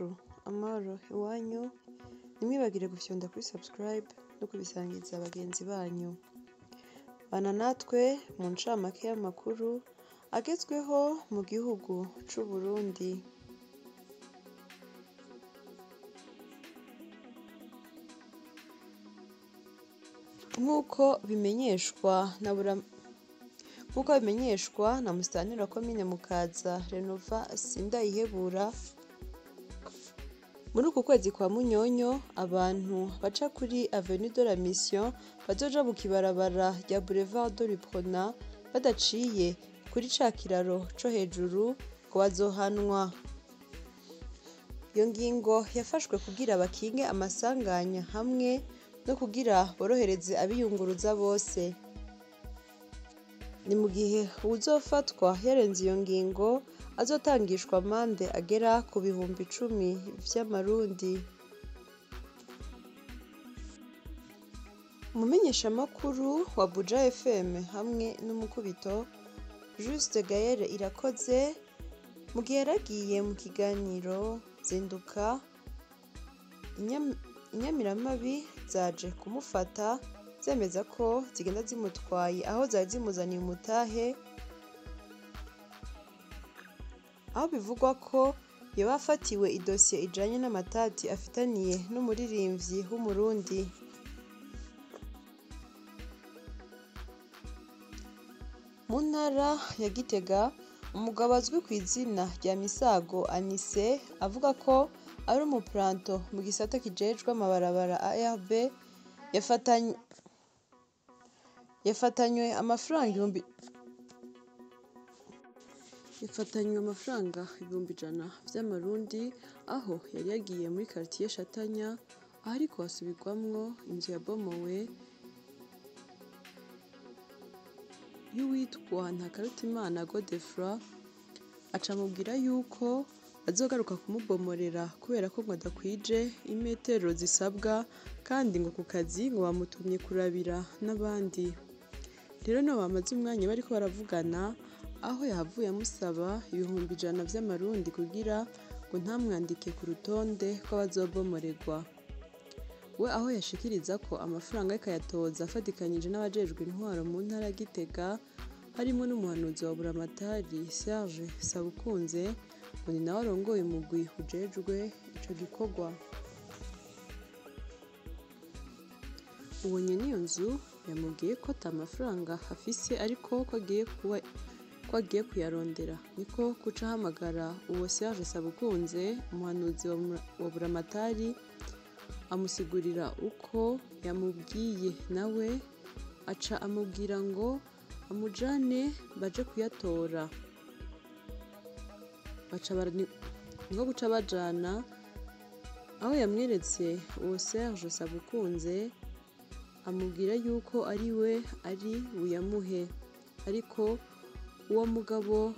bacu, amahoro iwanyu, ntimwibagire gufyonda kuri subscribe no kubisangiza bagenzi banyu. Bana natwe mu ncamake y'amakuru agezweho mu gihugu c'u Burundi. Nk'uko bimenyeshwa na musitanteri wa komine Mukaza Renova Sindayihebura, muri uku kwezi kwa Munyonyo abantu baca kuri Avenue de la Mission bazoja mu kibarabara rya Boulevard de l'Uprona badaciye kuri ca kiraro co hejuru ngo bazohanwa. Iyo ngingo yafashwe kugira bakinge amasanganya hamwe no kugira borohereze abiyunguruza bose. Ni mu gihe uwuzofatwa yarenze iyo ngingo azotangishwa amande agera ku bihumbi 10 vy'amarundi. Umumenyeshamakuru wa Buja FM hamwe n'umukubito Juste Gaël Irakoze mu gihe yaragiye mu kiganiro Zinduka, inyamiramabi zaje kumufata zemeza ko zigenda zimutwaye aho zari zimuzaniye umutahe, aho bivugwa ko yoba afatiwe idosiye ijanye n'amatati afitaniye n'umuririmbyi w'umurundi. Mu ntara ya Gitega, umugabo azwi ku izina rya Misago Anise avuga ko ari umuplanto mu gisata kijejwe amabarabara ARB yafatanywe amafaranga ibihumbi 100 vy'amarundi aho yari yagiye muri quartier Shatanya, aho ariko hasubirwamwo inzu yabomowe y'uwitwa Ntakarutimana Godefroid, aca amubwira yuko azogaruka kumubomorera kubera ko ngo adakwije imetero zisabwa kandi ngo ku kazi ngo bamutumye kurabira n'abandi. Rero no bamaze umwanya bariko baravugana, aho yahavuye amusaba ibihumbi 100 vy'amarundi kugira ngo ntamwandike ku rutonde rw'abazobomorerwa. We aho yashikiriza ko amafaranga y'akayatoza afatikanyije n'abajejwe intwaro mu ntara ya Gitega harimo n'umuhanuzi wa Buramatari Serge Sabukunze, ngo ni nawe arongoye umugwi ujejwe ico gikorwa. Uwo nyene iyo nzu yamubwiye ko ata mafaranga afise ariko ko agiye kuyarondera, niko kuca ahamagara uwo Serge Sabukunze, umuhanuzi wa Buramatari, amusigurira uko yamubwiye, nawe aca amubwira ngo amujane baje kuyatora. Niko guca bajana, aho yamweretse uwo Serge Sabukunze amubwira yuko ari we ari buyamuhe, ariko uwo mugabo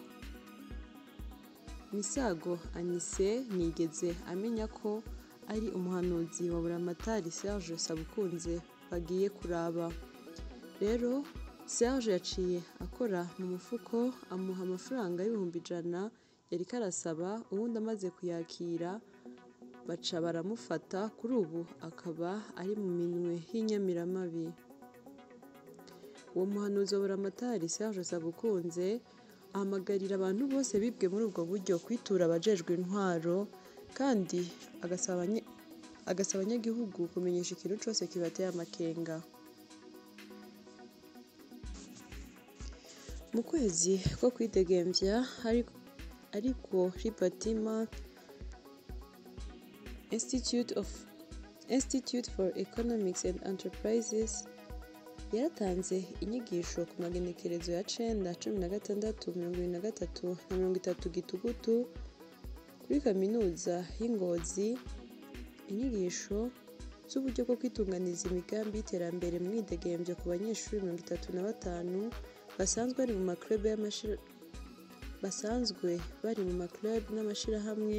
Misago Anise nigeze amenya ko ari umuhanuzi wa Buramatari Serge Sabukunze bagiye kuraba. Rero Serge yaciye akora mu mufuko amuha amafaranga y'ibihumbi 100 yari karasaba, ubundi amaze kuyakira baca baramufata, kuri ubu akaba ari mu minwe y'inyamiramabi. Uwo muhanuzi wa Buramatari Serge Sabukunze ahamagarira abantu bose bibwe muri ubwo buryo kwitura abajejwe intwaro, kandi agasaba abanyagihugu kumenyesha ikintu cose kibateye amakenga. Mu kwezi ko kwidegemvya ariko Ripatima Institute for Economics and Enterprises yaratanze inyigisho ku magenekerezo ya 9, 16, 23 na 30 Gitugutu kuri kaminuza y'Ingozi, inyigisho z'uburyo bwo kwitunganiza imigambi y'iterambere mu mwidegemvyo ku banyeshuri 35 basanzwe bari mu maclub n'amashirahamwe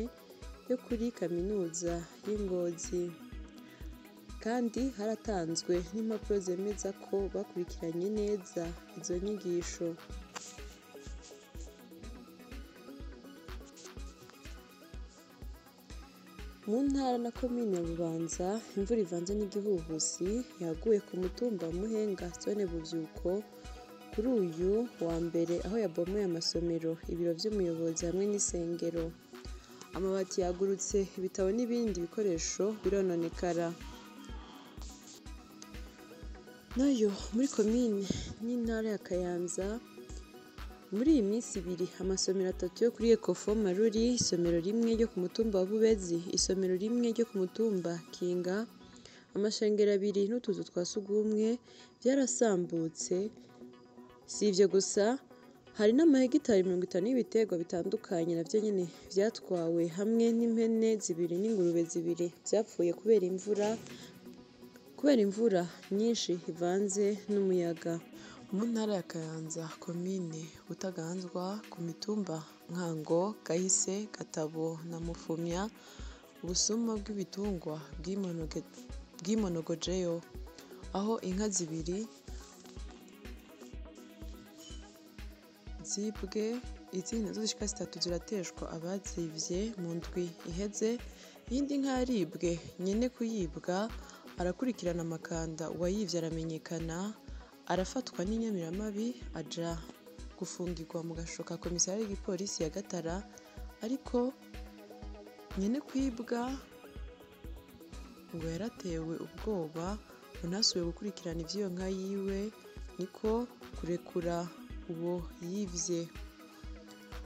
yo kuri kaminuza y'Ingozi. Kandi haratanzwe n'impapuro zemeza ko bakurikiranye neza izo nyigisho. Mu ntara na komine ya Bubanza imvura ivanze n'igihuhusi yaguye ku mutumba wa Muhenga zone Buvyuko kuri uyu wa mbere aho yabomoye amasomero, ibiro vy'umuyobozi hamwe n'isengero. Amabati yagurutse, ibitabo n'ibindi bikoresho birononekara. Nayo muri komine n'intara ya Kayanza muri iyi minsi ibiri amasomero 3 yo kuri Ecofo Maruri, isomero rimwe ryo ku mutumba wa Bubezi, isomero rimwe ryo ku mutumba Kinga, amashengero 2 n'utuzu twa sugumwe byarasambutse. Si ivyo gusa, hari n'amahegitari 50 y'ibiterwa bitandukanye navyo nyene vyatwawe hamwe n'impene 2 n'ingurube 2 vyapfuye kubera imvura nyinshi ivanze n'umuyaga. Mu ntara ya Kayanza komine Butaganzwa ku mitumba Nkango, Gahise, Gatabo na Mufumya, ubusuma bw'ibitungwa bwimonogojeyo aho inka 2 zibwe, izindi nazo zishika 3 zirateshwa abazivye mu ndwi iheze. Iyindi nka yaribwe, nyene kuyibwa arakurikirana amakanda, uwayivye aramenyekana, arafatwa n'inyamiramabi aja gufungirwa mu gasho ka komisariya y'igipolisi ya Gatara, ariko nyene kwibwa ngo yaratewe ubwoba ngo ntasubiye gukurikirana ivy'iyo nka yiwe, niko kurekura uwo yivye.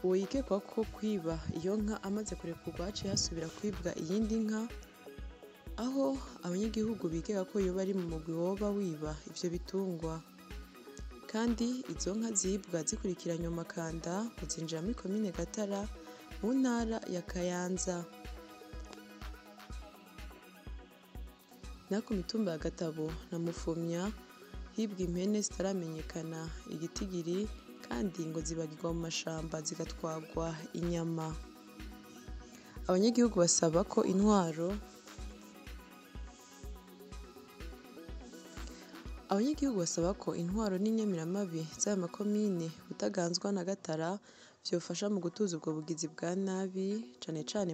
Uwo yikekwa ko kwiba iyo nka amaze kurekurwa haciye hasubira kwibwa iyindi nka, aho abanyagihugu bikeka ko yoba ari mu mugwi woba wiba ivyo bitungwa. Kandi izo nka zibwa zikurikiranywe amakanda kuzinjira muri komine Gatara mu ntara ya Kayanza. Nako mitumba ya Gatabo na Mufumya hibwa impene zitaramenyekana igitigiri, kandi ngo zibagirwa mu mashamba zigatwagwa inyama. Abanyagihugu basaba ko intwaro n'inyamiramabi z'aya makomine Butaganzwa na Gatara vyofasha mu gutuza ubwo bugizi bwa nabi, cane cane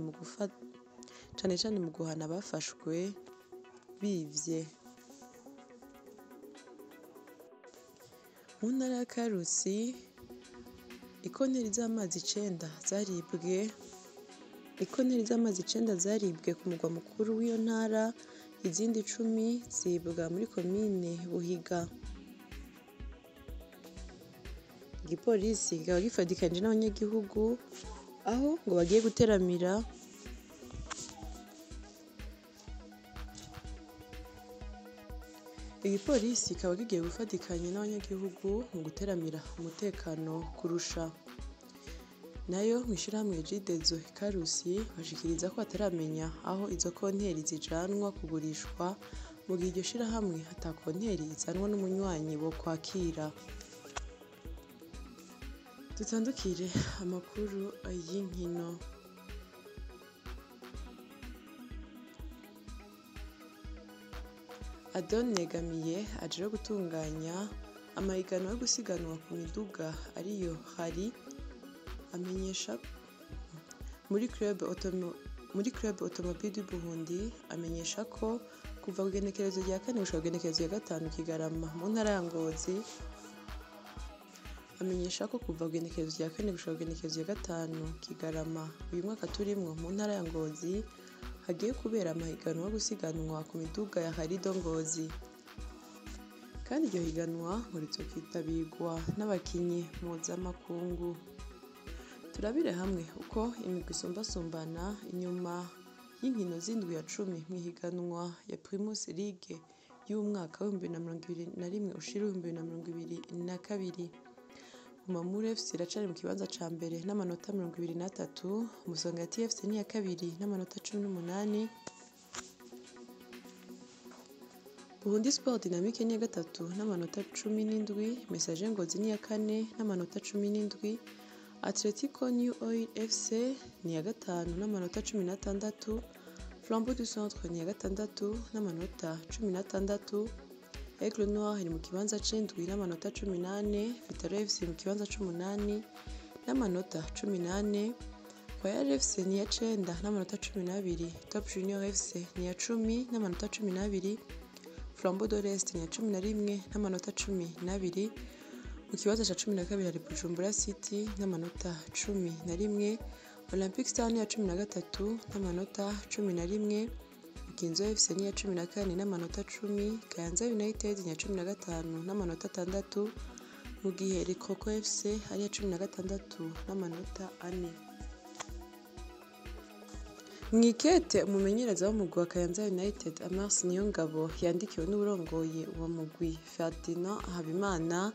mu guhana abafashwe bivye. Mu ntara ya Karusi ikonteri z'amazi 9 zaribwe ku mugwa mukuru w'iyo ntara, izindi 10 zibwa muri komine Buhiga. Igipolisi kikaba gifadikanije n'abanyagihugu aho ngo bagiye guteramira igipolisi kikaba kigiye gufatikanya n'abanyagihugu mu guteramira umutekano kurusha. Nayo mw'ishirahamwe Jidezo Karusi bashikiriza ko bataramenya aho izo konteri zijanwa kugurishwa, mu gihe iryo shirahamwe ata konteri izanwa n'umunywanyi bo kwakira. Dutandukire amakuru y'inkino. Adon Negamiye aje gutunganya amahiganwa yo gusiganwa ku miduga ariyo hari amenyesha muri club automobile du Burundi, amenyesha ko kuva ku igenekerezo rya 4 gushika ku igenekerezo rya 5 Kigarama mu ntara ya Ngozi, amenyesha ko kuva ku igenekerezo rya 4 gushika ku igenekerezo rya 5 Kigarama uyu mwaka turimwo mu ntara ya Ngozi hagiye kubera amahiganwa yo gusiganwa ku miduga ya Harido Ngozi. Kandi iryo higanwa rizokwitabirwa n'abakinyi mpuzamakungu. Turabire hamwe uko imigwi isumbasumbana inyuma y'inkino z'indwi ya 10 mw'ihiganwa ya Primus League y'umwaka wa 2021 ushira 2022. Umamure FC iracari mu kibanza ca mbere n'amanota 23, Musongati FC ni ya kabiri n'amanota 18, Burundi Sport Dynamique ni ya gatatu n'amanota 17, Messager Ngozi ni ya kane n'amanota 17, Atletico New Oil FC ni ya gatanu n'amanota 16, Flambeau du Centre ni ya gatandatu n'amanota 16, Aigle Noir iri mu kibanza c'indwi n'amanota 18, Vitaro FC mu kibanza c'umunani n'amanota 18, Royal FC ni iya 9 n'amanota 12, Top Junior FC ni iya 10 n'amanota 12, Flambeau de l'Est ni iya 11 n'amanota 12, mu kibanza ca 12 hari Bujumbura City n'amanota 11, Olympic Star ni iya 13 n'amanota 11, Kinzo FC ni iya 14 n'amanota 10, Kayanza United ni iya 15 n'amanota 6, mu gihe Rikoko FC ari iya 16 n'amanota 4. Mwikete umumenyereza w'umugwi wa Kayanza United Amars Niyongabo yandikiwe n'uburongoye uwo mugwi Ferdinand Habimana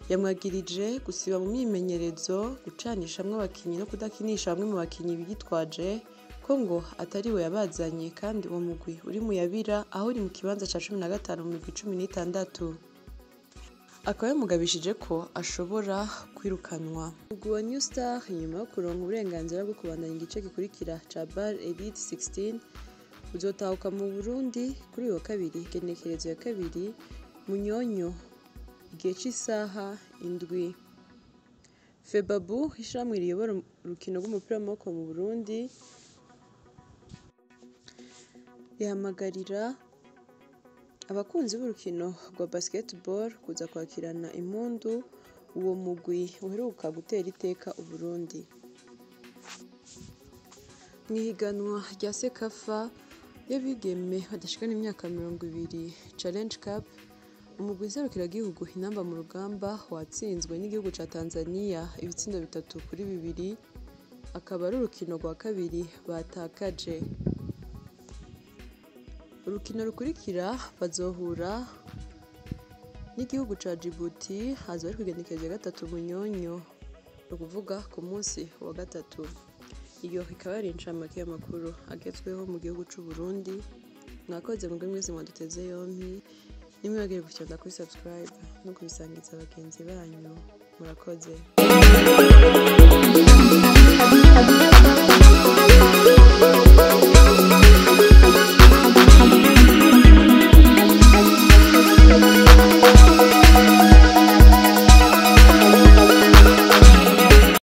yamwagirije gusiba mu myimenyerezo, gucanishamwe abakinyi no kudakinisha bamwe mu bakinyi bigitwaje ko ngo atari we yabazanye kandi uwo mugwi uri mu yabira aho uri mu kibanza ca 15 mu migwi 16. Akaba yamugabishije ko ashobora kwirukanwa. Umugwi wa New Star nyuma yo kuronka uburenganzira bwo kubandanya igice gikurikira ca BAL Elite 16 uzotahuka mu Burundi kuri uyu wa kabiri genekerezo ya 2 Munyonyo igihe c'isaha 7. Febabu ishiramwe riyobora urukino rw'umupira w'amaboko mu Burundi yahamagarira abakunzi b'urukino rwa basketball kuza kwakirana impundu uwo mugwi uheruka gutera iteka Uburundi. Mwihiganwa rya Sekafa y'abigeme badashikana imyaka 20 Challenge Cup, umugwi nserukiragihugu Inamba mu rugamba watsinzwe n'igihugu ca Tanzania ibitsindo 3-2, akaba ari urukino rwa kabiri batakaje. Urukino rukurikira bazohura n'igihugu ca Djibouti haza bari kugenekerezo ya 3 Munyonyo, no kuvuga ku munsi wa 3. Iyo ikaba ari incamake y'amakuru agezweho mu gihugu c'u Burundi. Mwakoze mwebwe mwese mwaduteze yompi, nimwibagire gufyonda kuri subscribe no kubisangiza abagenzi banyu. Murakoze.